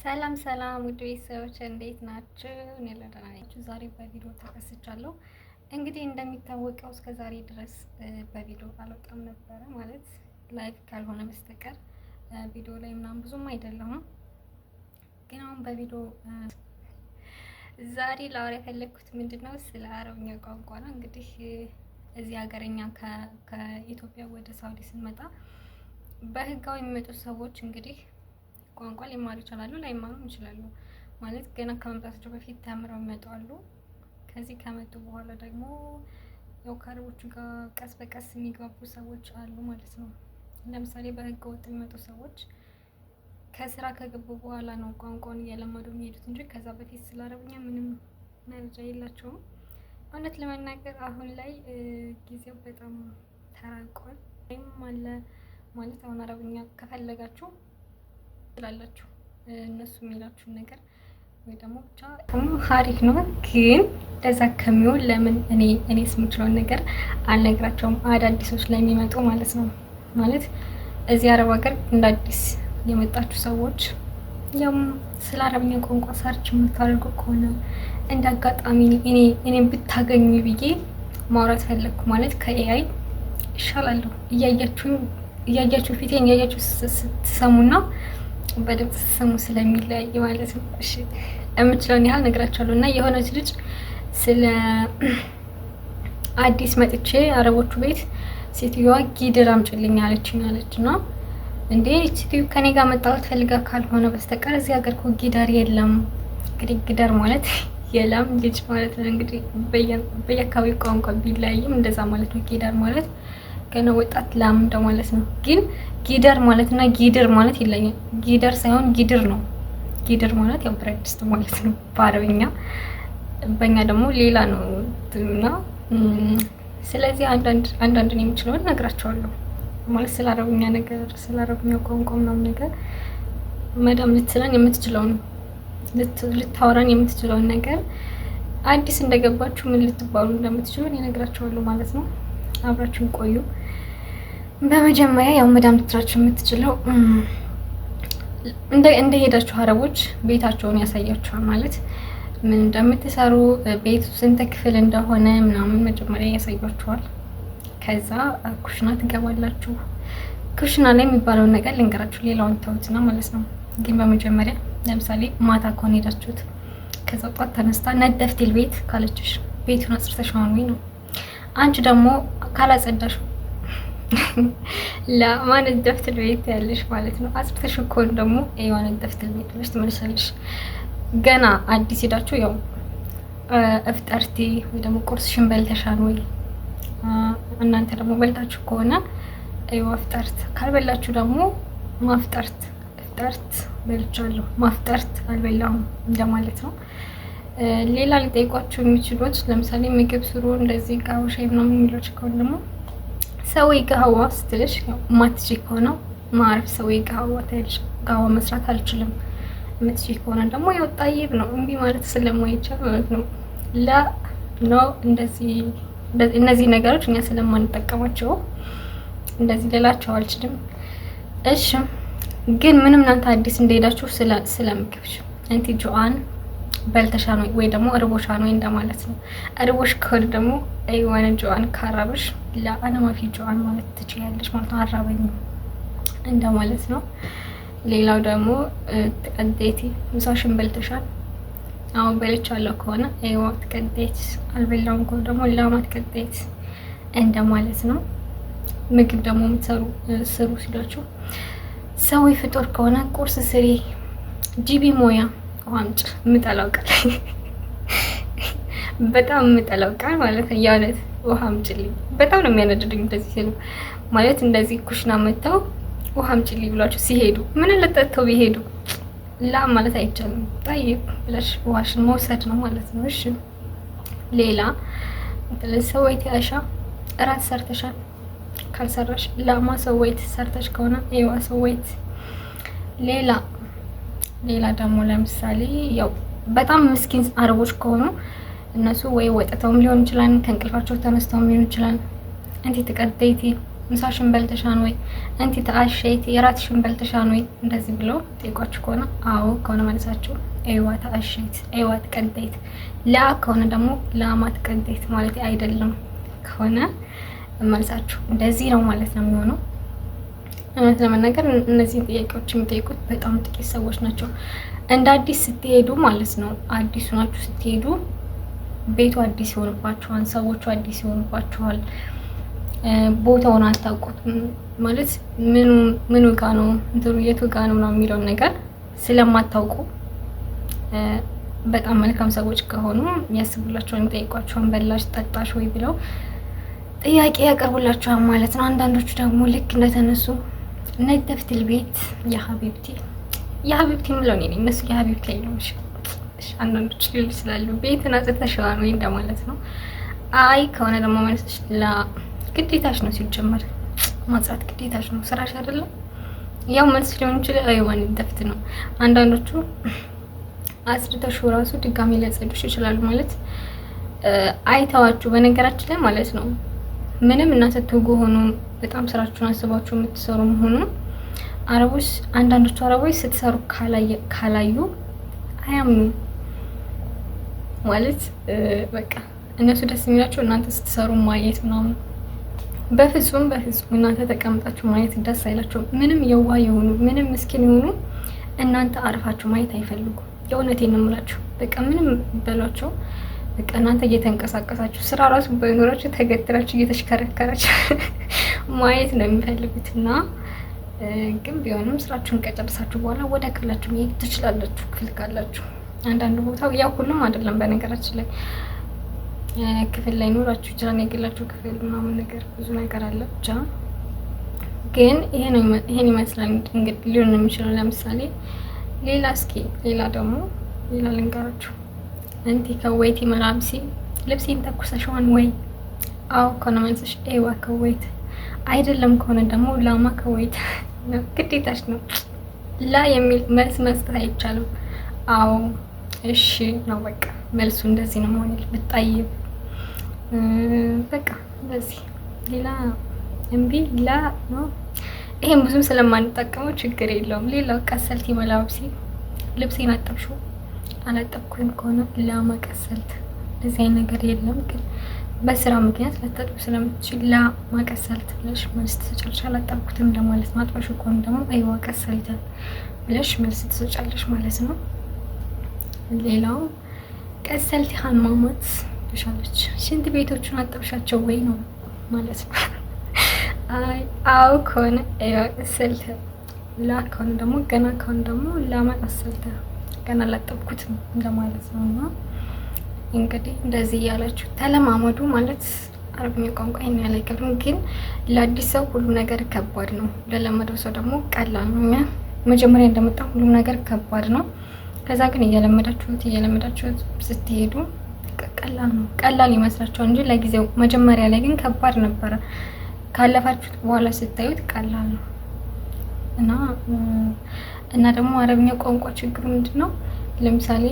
ሰላም ሰላም ውድ ቤተሰቦች እንዴት ናችሁ? እኔ ደህና ነኝ። ዛሬ በቪዲዮ ተከስቻለሁ። እንግዲህ እንደሚታወቀው እስከ ዛሬ ድረስ በቪዲዮ አልወጣም ነበረ ማለት ላይቭ ካልሆነ በስተቀር ቪዲዮ ላይ ምናምን ብዙም አይደለሁም። ግን አሁን በቪዲዮ ዛሬ ላወራ የፈለግኩት ምንድነው ስለ አረብኛ ቋንቋ ነው። እንግዲህ እዚህ ሀገረኛ ከኢትዮጵያ ወደ ሳውዲ ስንመጣ በህጋዊ የሚመጡ ሰዎች እንግዲህ ቋንቋ ሊማሩ ይችላሉ፣ ላይማሩም ይችላሉ። ማለት ገና ከመምጣታቸው በፊት ተምረው ይመጣሉ። ከዚህ ከመጡ በኋላ ደግሞ ያው ከአረቦቹ ጋር ቀስ በቀስ የሚግባቡ ሰዎች አሉ ማለት ነው። ለምሳሌ በህገ ወጥ የሚመጡ ሰዎች ከስራ ከገቡ በኋላ ነው ቋንቋውን እየለመዱ የሚሄዱት እንጂ ከዛ በፊት ስለ አረብኛ ምንም መረጃ የላቸውም። እውነት ለመናገር አሁን ላይ ጊዜው በጣም ተራቋል። ወይም አለ ማለት አሁን አረብኛ ከፈለጋችሁ ትላላችሁ እነሱ የሚላችሁን ነገር ወይ ደግሞ ብቻ ሀሪፍ ነው። ግን ለዛ ከሚሆን ለምን እኔ የምችለውን ነገር አልነግራቸውም? አዳዲሶች ላይ የሚመጡ ማለት ነው። ማለት እዚህ አረብ ሀገር እንደ አዲስ የመጣችሁ ሰዎች ያም ስለ አረብኛ ቋንቋ ሰርች የምታደርጉ ከሆነ እንደ አጋጣሚ እኔም ብታገኙ ብዬ ማውራት ፈለግኩ። ማለት ከኤአይ ይሻላለሁ። እያያችሁ ፊቴን እያያችሁ ስትሰሙና በድምጽ ስትሰሙ ስለሚለያይ ማለት ነው። እሺ የምችለውን ያህል ነግራቸዋለሁ። እና የሆነች ልጅ ስለ አዲስ መጥቼ አረቦቹ ቤት ሴትዮዋ ጊደር አምጪልኝ አለችኝ እና እንዴ ሴትዮ ከኔ ጋር መጣላት ፈልጋ ካልሆነ በስተቀር እዚህ ሀገር እኮ ጊደር የለም። እንግዲህ ጊደር ማለት የላም ልጅ ማለት ነው። እንግዲህ በየአካባቢው ቋንቋ ቢለያይም እንደዛ ማለት ነው። ጊደር ማለት ገና ወጣት ላም እንደማለት ነው። ግን ጊደር ማለት እና ጊድር ማለት ይለያል። ጊደር ሳይሆን ጊድር ነው። ጊድር ማለት ያው ብረት ድስት ማለት ነው በአረብኛ። በእኛ ደግሞ ሌላ ነው እና ስለዚህ አንዳንድ ነው የምችለውን እነግራቸዋለሁ። ማለት ስለ አረብኛ ነገር ስለ አረብኛ ቋንቋ ምናምን ነገር መዳም ልትለን የምትችለውን ልታወራን የምትችለውን ነገር አዲስ እንደገባችሁ ምን ልትባሉ እንደምትችሉ እነግራቸዋለሁ ማለት ነው። አብራችሁን ቆዩ። በመጀመሪያ ያው መዳም ልትራችሁ የምትችለው እንደሄዳችሁ አረቦች ቤታቸውን ያሳያችኋል። ማለት ምን እንደምትሰሩ ቤቱ ስንት ክፍል እንደሆነ ምናምን መጀመሪያ ያሳያችኋል። ከዛ ኩሽና ትገባላችሁ። ኩሽና ላይ የሚባለውን ነገር ልንገራችሁ፣ ሌላውን ተውትና ማለት ነው። ግን በመጀመሪያ ለምሳሌ ማታ ከሆነ ሄዳችሁት ከዛ ጧት ተነስታ ነደፍቲል ቤት ካለችሽ ቤቱን አጽርተሽ ወይ ነው። አንቺ ደግሞ ካላጸዳሽ ለማን ደፍትል ቤት ያለሽ ማለት ነው። አጽድተሽ እኮ ደግሞ የሆነ ደፍትል ቤት ብለሽ ትመልሳለሽ። ገና አዲስ ሄዳችሁ ያው እፍጠርቲ ወይ ደግሞ ቁርስሽን በልተሻል ወይ? እናንተ ደግሞ በልታችሁ ከሆነ አይዋ እፍጠርት፣ ካልበላችሁ ደግሞ ማፍጠርት። እፍጠርት በልቻለሁ ማፍጠርት አልበላሁም እንደማለት ነው። ሌላ ሊጠይቋችሁ የሚችሉት ለምሳሌ ምግብ ስሩ እንደዚህ ጋር ሻይ ምናምን የሚሉት ከሆነ ደግሞ ሰውይ ጋዋ ስትልሽ ማትጂ ከሆነ ማርፍ ሰውይ ጋዋ ታይልሽ ጋዋ መስራት አልችልም። ምትጂ ከሆነ ደግሞ ያው ጣይብ ነው እምቢ ማለት ስለማይቻል ማለት ነው። ነው እነዚህ ነገሮች እኛ ስለማንጠቀማቸው እንደዚህ ልላቸው አልችልም። እሺ ግን ምንም እናንተ አዲስ እንደሄዳችሁ ስለምግብሽ አንቲ ጆአን በልተሻን ወይ ደግሞ እርቦሻን ወይ እንደማለት ነው። እርቦሽ ከሆነ ደግሞ አይዋን ጆአን ካራብሽ ለአና ማፊ ጆአን ማለት ትችያለሽ ማለት ነው። አራበኝ እንደማለት ነው። ሌላው ደግሞ ተቀደይቲ ምሳሽን በልተሻል? አዎ በልቻለሁ ከሆነ አይዋ ተቀደይት፣ አልበላውም ከሆነ ደግሞ ላማ ተቀደይት እንደማለት ነው። ምግብ ደግሞ የምትሰሩ ስሩ ሲላችሁ ሰው ፍጡር ከሆነ ቁርስ ስሪ ጂቢ ሞያ ዋንጭ የምጠላው ቃል በጣም የምጠላው ቃል ማለት ነው። የእውነት ውሃ አምጪልኝ በጣም ነው የሚያነድድኝ። እንደዚህ ሲሉ ማለት እንደዚህ ኩሽና መጥተው ውሃ አምጪልኝ ብሏችሁ ሲሄዱ ምን ልጠጥተው ቢሄዱ ላ ማለት አይቻልም። ጠይብ ብለሽ ውሃሽን መውሰድ ነው ማለት ነው። እሺ ሌላ ሰወይት ያሻ እራት ሰርተሻል? ካልሰራሽ ላማ ሰወይት ሰርተሽ ከሆነ አይዋ ሰወይት። ሌላ ደግሞ ለምሳሌ ያው በጣም ምስኪን አረቦች ከሆኑ እነሱ ወይ ወጥተውም ሊሆን ይችላል፣ ከእንቅልፋቸው ተነስተውም ሊሆን ይችላል። እንዴ ተቀደይቲ ምሳሽን በልተሻን ወይ እንቲ ተአሸይት የራትሽን በልተሻን ወይ እንደዚህ ብለው ጠይቋችሁ ከሆነ አዎ ከሆነ መልሳችሁ አይዋ ተአሸይት አይዋ ተቀንጠይት፣ ላ ከሆነ ደግሞ ላማት ቀንጠይት ማለት አይደለም ከሆነ መልሳችሁ እንደዚህ ነው ማለት ነው የሚሆነው። እውነት ለመናገር እነዚህን ጥያቄዎች የሚጠይቁት በጣም ጥቂት ሰዎች ናቸው። እንደ አዲስ ስትሄዱ ማለት ነው፣ አዲሱ ናችሁ ስትሄዱ ቤቱ አዲስ ይሆንባችኋል፣ ሰዎቹ አዲስ ይሆንባችኋል፣ ቦታውን አታውቁትም ማለት ምኑ ጋ ነው እንትኑ የቱ ጋ ነው ምናምን የሚለውን ነገር ስለማታውቁ በጣም መልካም ሰዎች ከሆኑ ያስቡላችኋል፣ የሚጠይቋችኋል በላሽ ጠጣሽ ወይ ብለው ጥያቄ ያቀርቡላችኋል ማለት ነው። አንዳንዶቹ ደግሞ ልክ እንደተነሱ ነደፍትል ቤት የሀቢብቲ ምለው ነው እነሱ የሀቢብቲ ላይ ነው። እሺ አንዳንዶቹ ሊሉ ይችላሉ ቤትን አጽድተሽዋል ወይ እንደማለት ነው። አይ ከሆነ ደግሞ መልሰሽ ላ ግዴታሽ ነው፣ ሲጀመር ማጽዳት ግዴታሽ ነው፣ ስራሽ አይደለም። ያው መልስ ሊሆን ይችላል አይዋን ደፍት ነው። አንዳንዶቹ አጽድተሽ ራሱ ድጋሚ ሊያጸዱሽ ይችላሉ ማለት አይተዋችሁ። በነገራችን ላይ ማለት ነው ምንም እናንተ ትጉ ሆኖ በጣም ስራችሁን አስባችሁ የምትሰሩ መሆኑ አረቦች፣ አንዳንዶቹ አረቦች ስትሰሩ ካላዩ አያምኑ ማለት በቃ እነሱ ደስ የሚላቸው እናንተ ስትሰሩ ማየት ምናምን። በፍጹም እናንተ ተቀምጣችሁ ማየት ደስ አይላቸውም። ምንም የዋህ የሆኑ ምንም ምስኪን የሆኑ እናንተ አርፋችሁ ማየት አይፈልጉም። የእውነቴን ነው የምላችሁ። በቃ ምንም በሏቸው በቃ እናንተ እየተንቀሳቀሳችሁ ስራ ራሱ ባይኖራችሁ ተገትራችሁ እየተሽከረከራችሁ ማየት ነው የሚፈልጉት። እና ግን ቢሆንም ስራችሁን ከጨረሳችሁ በኋላ ወደ ክፍላችሁ መሄድ ትችላላችሁ፣ ክፍል ካላችሁ። አንዳንድ ቦታ ያው ሁሉም አይደለም በነገራችን ላይ ክፍል ላይ ኖራችሁ ይችላል፣ የግላችሁ ክፍል ምናምን ነገር ብዙ ነገር አለ። ብቻ ግን ይሄን ይመስላል እንግዲህ ሊሆን የሚችለው። ለምሳሌ ሌላ ሌላ ልንገራችሁ። እንቲ ከወይቲ መላብሲ ልብሴን ተኩሰሽዋን ወይ? አዎ ከሆነ መልሰሽ ኤዋ ከወይት፣ አይደለም ከሆነ ደግሞ ላማ ከወይት። ግዴታሽ ነው። ላ የሚል መልስ መስጠት አይቻልም። አዎ እሺ ነው በቃ መልሱ እንደዚህ ነው መሆን ብታይብ በቃ እንደዚህ። ሌላ እምቢ ላ ነው። ይሄን ብዙም ስለማንጠቀመው ችግር የለውም። ሌላው ቀሰልቲ መላብሲ ልብሴን አጠብሽው አላጠብኩኝ ከሆነ ላማ ቀሰልት፣ እንደዚህ አይነት ነገር የለም። ግን በስራ ምክንያት ልታጠብ ስለምትችል ላማ ቀሰልት ብለሽ መልስ ትሰጫለሽ። አላጠብኩትም ለማለት ነው። አጥባሽው ከሆነ ደግሞ አይዋ ቀሰልት ብለሽ መልስ ትሰጫለሽ ማለት ነው። ሌላው ቀሰልቲ ሀማማት ብሻለች፣ ሽንት ቤቶቹን አጠብሻቸው ወይ ነው ማለት ነው። አው ከሆነ አይዋ ቀሰልት፣ ላ ከሆነ ደግሞ ገና ከሆነ ደግሞ ላማ ቀሰልት፣ ገና አላጠብኩትም እንደማለት ነው። እና እንግዲህ እንደዚህ እያላችሁ ተለማመዱ ማለት አረብኛ ቋንቋ ይሄን ያለ አይከብድም። ግን ለአዲስ ሰው ሁሉ ነገር ከባድ ነው፣ ለለመደው ሰው ደግሞ ቀላል ነው። መጀመሪያ እንደመጣ ሁሉ ነገር ከባድ ነው። ከዛ ግን እየለመዳችሁት ስትሄዱ ቀላል ነው። ቀላል ይመስላችኋል እንጂ ለጊዜው መጀመሪያ ላይ ግን ከባድ ነበረ። ካለፋችሁት በኋላ ስታዩት ቀላል ነው። እና ደግሞ አረብኛ ቋንቋ ችግሩ ምንድነው? ለምሳሌ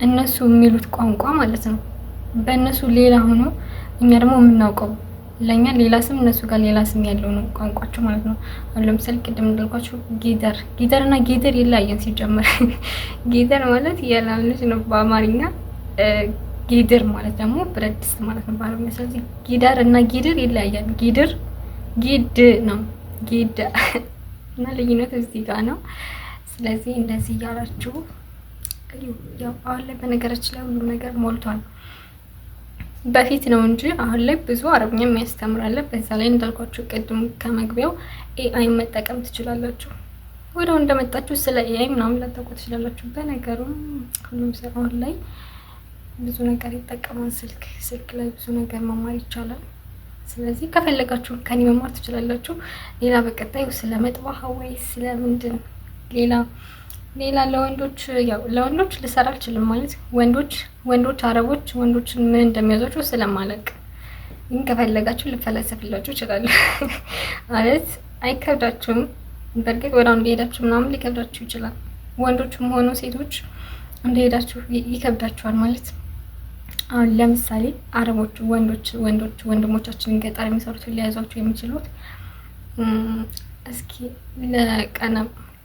እነሱ የሚሉት ቋንቋ ማለት ነው በእነሱ ሌላ ሆኖ እኛ ደግሞ የምናውቀው ለኛ ሌላ ስም እነሱ ጋር ሌላ ስም ያለው ነው ቋንቋቸው ማለት ነው። አሁን ለምሳሌ ቅድም እንዳልኳችሁ ጊደር እና ጊደር ይለያያል ሲጀመር። ጊደር ማለት የላም ልጅ ነው በአማርኛ፣ ጊድር ማለት ደግሞ ብረት ድስት ማለት ነው በአረብኛ። ስለዚህ ጊደር እና ጊድር ይለያያል። ጊድ ነው ጊድ እና ልዩነት እዚህ ጋር ነው። ስለዚህ እንደዚህ እያላችሁ ያው አሁን ላይ በነገራችን ላይ ሁሉም ነገር ሞልቷል። በፊት ነው እንጂ አሁን ላይ ብዙ አረብኛ የሚያስተምራለ። በዛ ላይ እንዳልኳችሁ ቅድም ከመግቢያው ኤአይ መጠቀም ትችላላችሁ። ወደው እንደመጣችሁ ስለ ኤአይ ምናምን ላታውቁ ትችላላችሁ። በነገሩም ሁሉም ሰው አሁን ላይ ብዙ ነገር ይጠቀማል። ስልክ ላይ ብዙ ነገር መማር ይቻላል። ስለዚህ ከፈለጋችሁ ከኔ መማር ትችላላችሁ። ሌላ በቀጣዩ ስለ መጥባህ ወይ ስለ ምንድን ሌላ ለወንዶች ልሰራ አልችልም ማለት ወንዶች አረቦች ወንዶችን ምን እንደሚያዟቸው ስለማለቅ፣ ግን ከፈለጋችሁ ልፈለሰፍላችሁ እችላለሁ ማለት አይከብዳችሁም። በእርግጥ ወዳው እንደሄዳችሁ ምናምን ሊከብዳችሁ ይችላል። ወንዶችም ሆኖ ሴቶች እንደሄዳችሁ ይከብዳችኋል ማለት አሁን ለምሳሌ አረቦቹ ወንድሞቻችንን ገጠር የሚሰሩትን ሊያዟቸው የሚችሉት እስኪ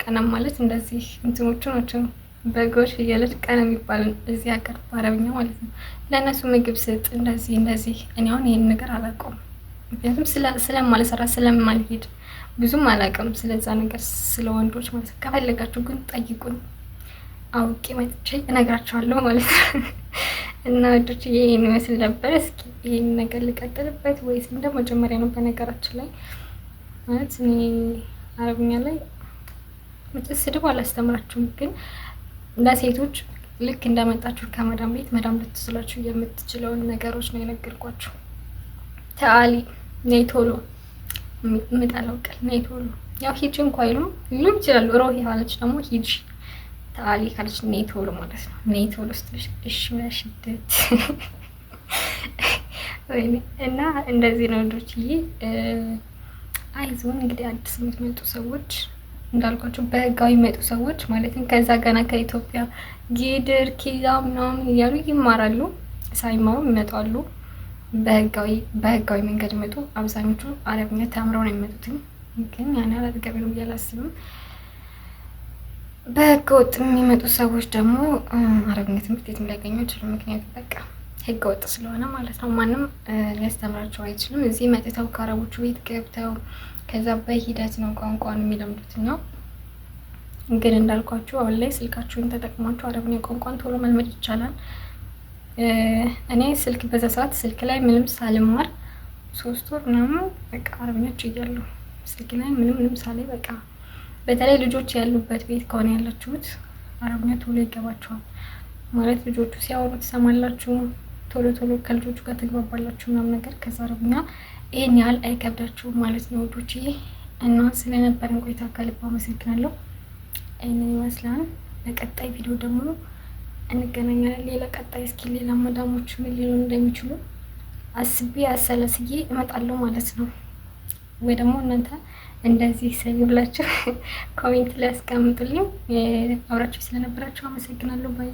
ቀነም ማለት እንደዚህ እንትኖቹ ናቸው። በጎች፣ ፍየሎች ቀነም ይባላል እዚህ ሀገር በአረብኛ ማለት ነው። ለእነሱ ምግብ ስጥ እንደዚህ። እኔ አሁን ይህን ነገር አላውቀውም፣ ምክንያቱም ስለማልሰራ ስለማልሄድ ብዙም አላውቅም ስለዛ ነገር ስለ ወንዶች ማለት ነው። ከፈለጋችሁ ግን ጠይቁኝ፣ አውቄ መጥቼ እነግራቸዋለሁ ማለት ነው። እና ወዶች ይሄን ይመስል ነበር። እስኪ ይሄን ነገር ልቀጥልበት ወይስ እንደ መጀመሪያ ነው? በነገራችን ላይ ማለት እኔ አረብኛ ላይ ስድብ አላስተምራችሁም፣ ግን ለሴቶች ልክ እንደመጣችሁ ከመዳም ቤት መዳም ልትስላችሁ የምትችለውን ነገሮች ነው የነገርኳችሁ። ተአሊ ነይ ቶሎ፣ ምጣለው ቀል ነይ ቶሎ። ያው ሂጂ እንኳ ይሉም ይችላሉ። ሮሂ ካለች ደግሞ ሂጂ፣ ተአሊ ካለች ነይ ቶሎ ማለት ነው። ነይ ቶሎ ስትልሽ እሺ ብለሽ ሽደት ወይኔ። እና እንደዚህ ነው ዶችዬ። አይዞን እንግዲህ አዲስ የምትመጡ ሰዎች እንዳልኳቸው በህጋዊ የሚመጡ ሰዎች ማለትም ከዛ ገና ከኢትዮጵያ ጊድር ኪዛ ምናምን እያሉ ይማራሉ። ሳይማሩ ይመጣሉ። በህጋዊ መንገድ ይመጡ። አብዛኞቹ አረብኛ ተምረው ነው የሚመጡትም፣ ግን ያን ያህል አጥጋቢ ነው ብዬ አላስብም። በህገ ወጥ የሚመጡ ሰዎች ደግሞ አረብኛ ትምህርት ቤት ሊያገኙ አይችሉም። ምክንያቱም በቃ ህገ ወጥ ስለሆነ ማለት ነው። ማንም ሊያስተምራቸው አይችልም። እዚህ መጥተው ከአረቦቹ ቤት ገብተው ከዛ በሂደት ነው ቋንቋን የሚለምዱት ነው። ግን እንዳልኳችሁ አሁን ላይ ስልካችሁን ተጠቅማችሁ አረብኛ ቋንቋን ቶሎ መልመድ ይቻላል። እኔ ስልክ በዛ ሰዓት ስልክ ላይ ምንም ሳልማር 3 ወር ምናምን በቃ አረብኛ ችያለሁ። ስልክ ላይ ምንም ሳላይ በቃ በተለይ ልጆች ያሉበት ቤት ከሆነ ያላችሁት አረብኛ ቶሎ ይገባችኋል። ማለት ልጆቹ ሲያወሩ ትሰማላችሁ፣ ቶሎ ከልጆቹ ጋር ትግባባላችሁ ምናምን ነገር። ከዛ አረብኛ ይሄን ያህል አይከብዳችሁም ማለት ነው ወዶችዬ። እና ስለነበረን ቆይታ ከልብ አመሰግናለሁ። ይህንን ይመስላል። በቀጣይ ቪዲዮ ደግሞ እንገናኛለን። ሌላ ቀጣይ እስኪ ሌላ መዳሞች ምን ሊሆን እንደሚችሉ አስቤ አሰላስዬ እመጣለሁ ማለት ነው። ወይ ደግሞ እናንተ እንደዚህ ሰይ ብላችሁ ኮሜንት ላይ አስቀምጡልኝ። አብራችሁ ስለነበራችሁ አመሰግናለሁ። ባይ